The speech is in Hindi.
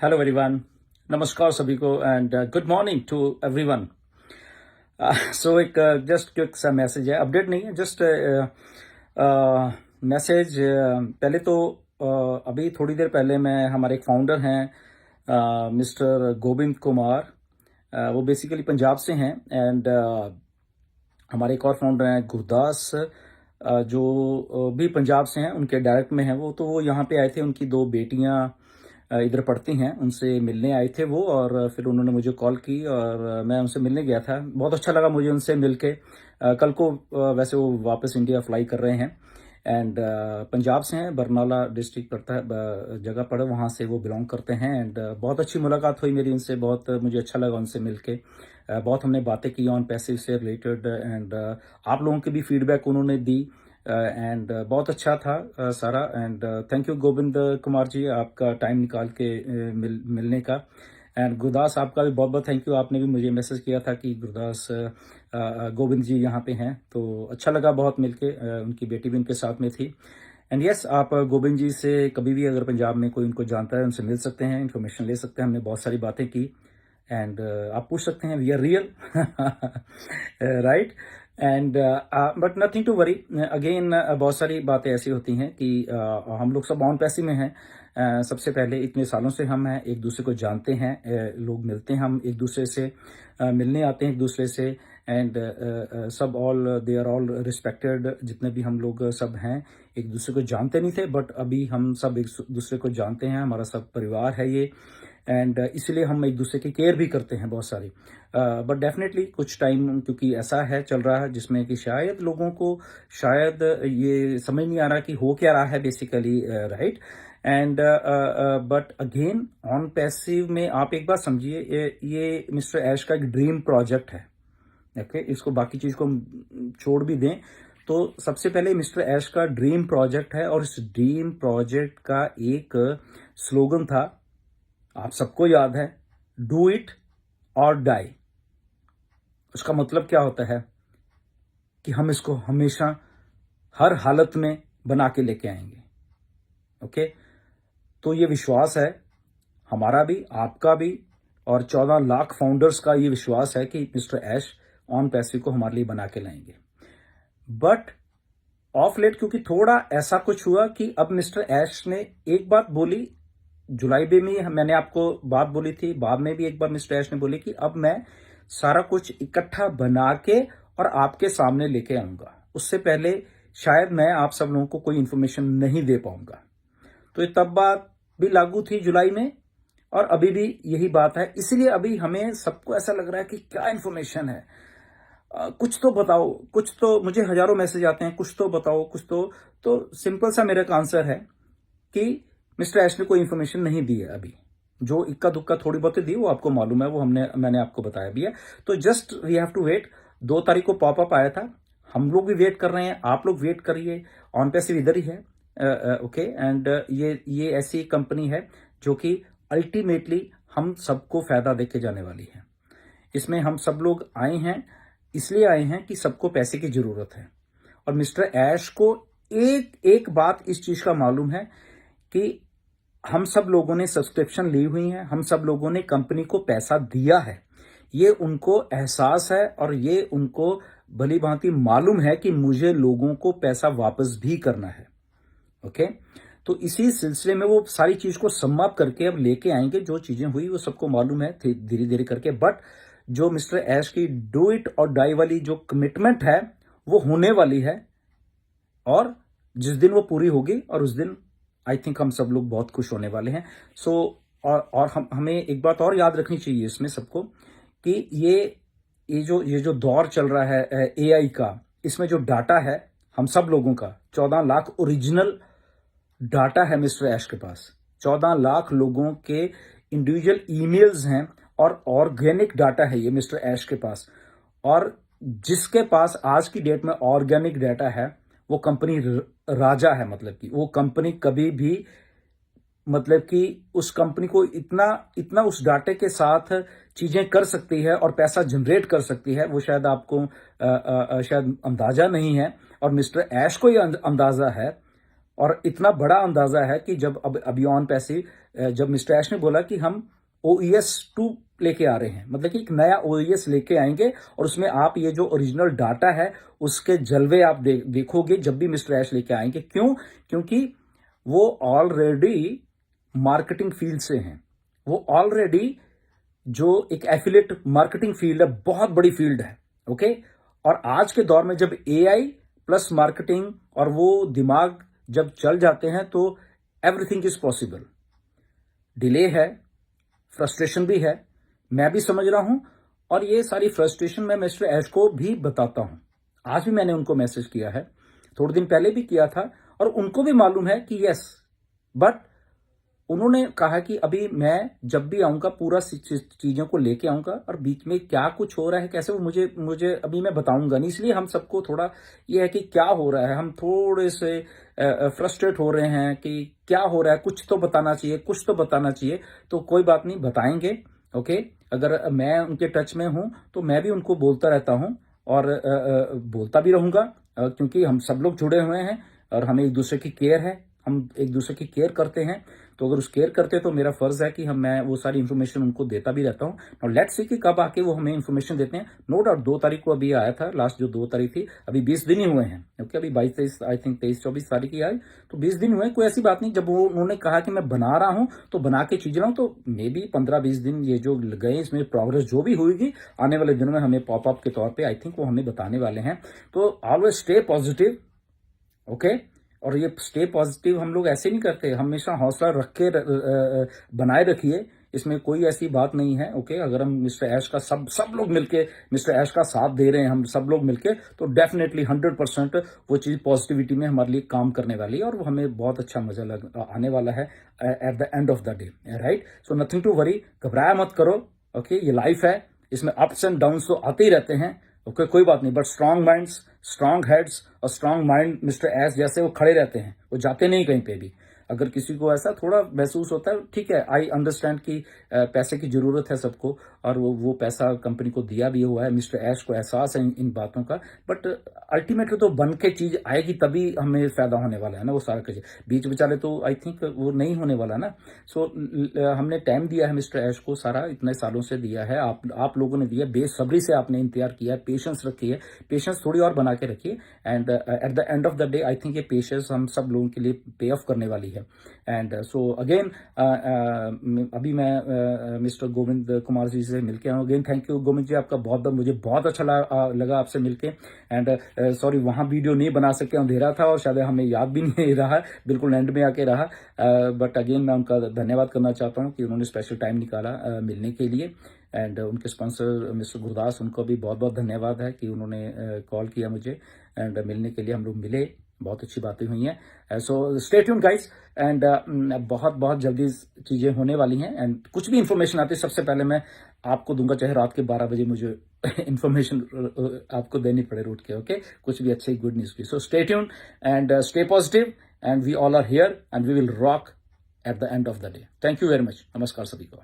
हेलो एवरीवन, नमस्कार सभी को and good morning to everyone. So एक जस्ट क्विक सा मैसेज है, अपडेट नहीं है, जस्ट मैसेज। पहले तो अभी थोड़ी देर पहले मैं हमारे एक फाउंडर हैं मिस्टर गोविंद कुमार, वो बेसिकली पंजाब से हैं एंड हमारे एक और फाउंडर हैं गुरदास, जो भी पंजाब से हैं, उनके डायरेक्ट में हैं वो यहाँ पे आए थे। उनकी दो बेटियां इधर पढ़ती हैं, उनसे मिलने आए थे वो, और फिर उन्होंने मुझे कॉल की और मैं उनसे मिलने गया था। बहुत अच्छा लगा मुझे उनसे मिलके। कल को वैसे वो वापस इंडिया फ्लाई कर रहे हैं एंड पंजाब से हैं, बरनाला डिस्ट्रिक्ट पड़ता है जगह पड़े, वहाँ से वो बिलोंग करते हैं एंड बहुत अच्छी मुलाकात हुई मेरी उनसे। बहुत मुझे अच्छा लगा उनसे मिलके। बहुत हमने बातें की ऑन पैसिव से रिलेटेड एंड आप लोगों की भी फीडबैक उन्होंने दी एंड बहुत अच्छा था सारा। And thank you Govind Kumar ji, आपका टाइम निकाल के मिलने का। एंड गुरदास, आपका भी बहुत बहुत थैंक यू। आपने भी मुझे मैसेज किया था कि गुरदास गोविंद जी यहाँ पे हैं, तो अच्छा लगा बहुत मिलके। उनकी बेटी भी उनके साथ में थी। एंड यस, आप गोविंद जी से कभी भी अगर पंजाब में कोई उनको जानता है, उनसे मिल सकते हैं, इन्फॉर्मेशन ले सकते हैं। हमने बहुत सारी बातें की एंड आप पूछ सकते हैं, we are real right. And but nothing to worry again. बहुत सारी बातें ऐसी होती हैं कि हम लोग सब ऑन पैसे में हैं। सबसे पहले इतने सालों से हम हैं, एक दूसरे को जानते हैं, लोग मिलते हैं, हम एक दूसरे से मिलने आते हैं एक दूसरे से एंड सब all they are all respected. जितने भी हम लोग सब हैं, एक दूसरे को जानते नहीं थे, बट अभी हम सब एक दूसरे को जानते हैं, हमारा सब परिवार है ये। एंड इसलिए हम एक दूसरे की केयर भी करते हैं बहुत सारी। बट डेफिनेटली कुछ टाइम क्योंकि ऐसा है चल रहा है जिसमें कि शायद लोगों को शायद ये समझ नहीं आ रहा कि हो क्या रहा है basically, right. And but again on passive में आप एक बात समझिए, ये मिस्टर ऐश का एक ड्रीम प्रोजेक्ट है। ओके, इसको बाकी चीज को छोड़ भी दें तो सबसे पहले मिस्टर ऐश का ड्रीम प्रोजेक्ट है, और इस ड्रीम प्रोजेक्ट का एक स्लोगन था, आप सबको याद है, डू इट और डाई। उसका मतलब क्या होता है कि हम इसको हमेशा हर हालत में बना के लेके आएंगे। ओके, तो ये विश्वास है हमारा भी, आपका भी, और 14 लाख फाउंडर्स का ये विश्वास है कि मिस्टर ऐश ऑन पैसिव को हमारे लिए बना के लाएंगे। बट ऑफ लेट क्योंकि थोड़ा ऐसा कुछ हुआ कि अब मिस्टर ऐश ने एक बात बोली, जुलाई में मैंने आपको बात बोली थी, बाद में भी एक बार मिस्टर ऐश ने बोली कि अब मैं सारा कुछ इकट्ठा बना के और आपके सामने लेके आऊंगा, उससे पहले शायद मैं आप सब लोगों को कोई इंफॉर्मेशन नहीं दे पाऊंगा। तो ये तब बात भी लागू थी जुलाई में, और अभी भी यही बात है। इसीलिए अभी हमें सबको ऐसा लग रहा है कि क्या इंफॉर्मेशन है, कुछ तो बताओ, कुछ तो, मुझे हजारों मैसेज आते हैं, कुछ तो बताओ, कुछ तो सिंपल सा मेरा आंसर है कि मिस्टर ऐश ने कोई इंफॉर्मेशन नहीं दी है अभी। जो इक्का दुक्का थोड़ी बहुत दी वो आपको मालूम है, वो मैंने आपको बताया भी है। तो just we have to wait. 2 तारीख को पॉपअप आया था, हम लोग भी वेट कर रहे हैं, आप लोग वेट करिए। ऑन पैसिव इधर ही है। ओके, एंड ये ऐसी कंपनी है जो कि अल्टीमेटली हम सबको फायदा देके जाने वाली है। इसमें हम सब लोग आए हैं, इसलिए आए हैं कि सबको पैसे की जरूरत है। और मिस्टर ऐश को एक एक बात इस चीज का मालूम है कि हम सब लोगों ने सब्सक्रिप्शन ली हुई है, हम सब लोगों ने कंपनी को पैसा दिया है, ये उनको एहसास है और ये उनको भली भांति मालूम है कि मुझे लोगों को पैसा वापस भी करना है। ओके, तो इसी सिलसिले में वो सारी चीज को समाप्त करके अब लेके आएंगे। जो चीजें हुई वो सबको मालूम है धीरे धीरे करके, बट जो मिस्टर ऐश की डू इट और डाई वाली जो कमिटमेंट है वो होने वाली है, और जिस दिन वो पूरी होगी और उस दिन आई थिंक हम सब लोग बहुत खुश होने वाले हैं। सो और हमें एक बात और याद रखनी चाहिए इसमें सबको कि ये जो दौर चल रहा है एआई का, इसमें जो डाटा है हम सब लोगों का 14 लाख ओरिजिनल डाटा है मिस्टर ऐश के पास। 14 लाख लोगों के इंडिविजुअल ईमेल्स हैं और ऑर्गेनिक डाटा है ये मिस्टर ऐश के पास। और जिसके पास आज की डेट में ऑर्गेनिक डाटा है वो कंपनी राजा है। मतलब कि वो कंपनी कभी भी, मतलब कि उस कंपनी को इतना इतना उस डाटे के साथ चीजें कर सकती है और पैसा जनरेट कर सकती है, वो शायद आपको शायद अंदाजा नहीं है, और मिस्टर ऐश को ये अंदाजा है। और इतना बड़ा अंदाजा है कि जब अब अबियॉन पैसे जब मिस्टर ऐश ने बोला कि हम OES 2 लेके आ रहे हैं, मतलब कि एक नया OES लेके आएंगे और उसमें आप ये जो ओरिजिनल डाटा है उसके जलवे आप देखोगे जब भी मिस्टर ऐश लेके आएंगे। क्यों? क्योंकि वो ऑलरेडी मार्केटिंग फील्ड से हैं, वो ऑलरेडी जो एक एफिलिएट मार्केटिंग फील्ड है, बहुत बड़ी फील्ड है। ओके, और आज के दौर में जब AI प्लस मार्केटिंग और वो दिमाग जब चल जाते हैं तो एवरीथिंग इज पॉसिबल। डिले है, फ्रस्ट्रेशन भी है, मैं भी समझ रहा हूं, और ये सारी फ्रस्ट्रेशन मैं मिस्टर ऐश को भी बताता हूं। आज भी मैंने उनको मैसेज किया है, थोड़े दिन पहले भी किया था, और उनको भी मालूम है कि यस, बट उन्होंने कहा कि अभी मैं जब भी आऊंगा पूरा चीजों को लेके आऊंगा, और बीच में क्या कुछ हो रहा है कैसे वो मुझे अभी मैं बताऊंगा नहीं। इसलिए हम सबको थोड़ा ये है कि क्या हो रहा है, हम थोड़े से फ्रस्ट्रेट हो रहे हैं कि क्या हो रहा है, कुछ तो बताना चाहिए, कुछ तो बताना चाहिए। तो कोई बात नहीं, बताएंगे। ओके, अगर मैं उनके टच में हूं तो मैं भी उनको बोलता रहता हूं, और बोलता भी रहूंगा, क्योंकि हम सब लोग जुड़े हुए हैं और हमें एक दूसरे की केयर है, हम एक दूसरे की केयर करते हैं। तो अगर उस केयर करते हैं तो मेरा फर्ज है कि मैं वो सारी इन्फॉर्मेशन उनको देता भी रहता हूँ। और लेट्स सी कि कब आके वो हमें इन्फॉर्मेशन देते हैं। नो डाउट 2 तारीख को अभी आया था, लास्ट जो 2 तारीख थी, अभी 20 दिन ही हुए हैं। ओके, अभी 22-23 आई थिंक 23-24 तारीख की आई, तो 20 दिन हुए, कोई ऐसी बात नहीं। जब वो उन्होंने कहा कि मैं बना रहा हूं तो बना के चीज रहा हूं, तो मे बी 15-20 दिन ये जो गए, इसमें प्रोग्रेस जो भी हुई आने वाले दिनों में हमें पॉपअप के तौर पर आई थिंक वो हमें बताने वाले हैं। तो ऑलवेज स्टे पॉजिटिव। ओके, और ये स्टे पॉजिटिव हम लोग ऐसे नहीं करते, हमेशा हौसला रख के बनाए रखिए, इसमें कोई ऐसी बात नहीं है। ओके, अगर हम मिस्टर ऐश का सब लोग मिलके मिस्टर ऐश का साथ दे रहे हैं, हम सब लोग मिलके, तो डेफिनेटली 100% वो चीज पॉजिटिविटी में हमारे लिए काम करने वाली है, और वो हमें बहुत अच्छा मजा आने वाला है at the end of the day. Right, so nothing to worry, घबराया मत करो। ओके, ये लाइफ है, इसमें अप्स एंड डाउन्स तो आते ही रहते हैं। ओके, कोई बात नहीं, but strong minds, strong heads और स्ट्रांग माइंड मिस्टर एस जैसे वो खड़े रहते हैं, वो जाते नहीं कहीं पे भी। अगर किसी को ऐसा थोड़ा महसूस होता है, ठीक है, आई अंडरस्टैंड कि पैसे की जरूरत है सबको, और वो पैसा कंपनी को दिया भी हुआ है, मिस्टर ऐश को एहसास है इन बातों का, बट अल्टीमेटली तो बन के चीज आएगी तभी हमें फायदा होने वाला है ना। वो सारा कुछ बीच बेचारे तो आई थिंक वो नहीं होने वाला ना। सो हमने टाइम दिया है मिस्टर ऐश को, सारा इतने सालों से दिया है, आप लोगों ने दिया, बेसब्री से आपने इंतजार किया है, पेशेंस रखी है, पेशेंस थोड़ी और बना के रखिए, and eight the end of the day I think ये पेशेंस हम सब लोगों के लिए पे ऑफ करने वाली है। एंड सो अगेन अभी मैं मिस्टर गोविंद कुमार जी से मिलके आऊँ। अगेन थैंक यू गोविंद जी, आपका बहुत मुझे बहुत अच्छा लगा आपसे मिलके। एंड सॉरी वहाँ वीडियो नहीं बना सके, अंधेरा था और शायद हमें याद भी नहीं रहा, बिल्कुल एंड में आके रहा, बट अगेन मैं उनका धन्यवाद करना चाहता हूँ कि उन्होंने स्पेशल टाइम निकाला मिलने के लिए। एंड उनके स्पॉन्सर मिस्टर गुरदास, उनको भी बहुत बहुत धन्यवाद है कि उन्होंने कॉल किया मुझे, एंड मिलने के लिए हम लोग मिले, बहुत अच्छी बातें हुई हैं। सो स्टे ट्यून्ड गाइस, एंड बहुत बहुत जल्दी चीज़ें होने वाली हैं, एंड कुछ भी इंफॉर्मेशन आती है सबसे पहले मैं आपको दूंगा, चाहे रात के 12 बजे मुझे इंफॉर्मेशन आपको देनी पड़े रूट के। ओके, कुछ भी अच्छी गुड न्यूज़ की। So stay tuned and stay positive, and we all are here and we will rock at the end of the day. Thank you very much, नमस्कार सभी को।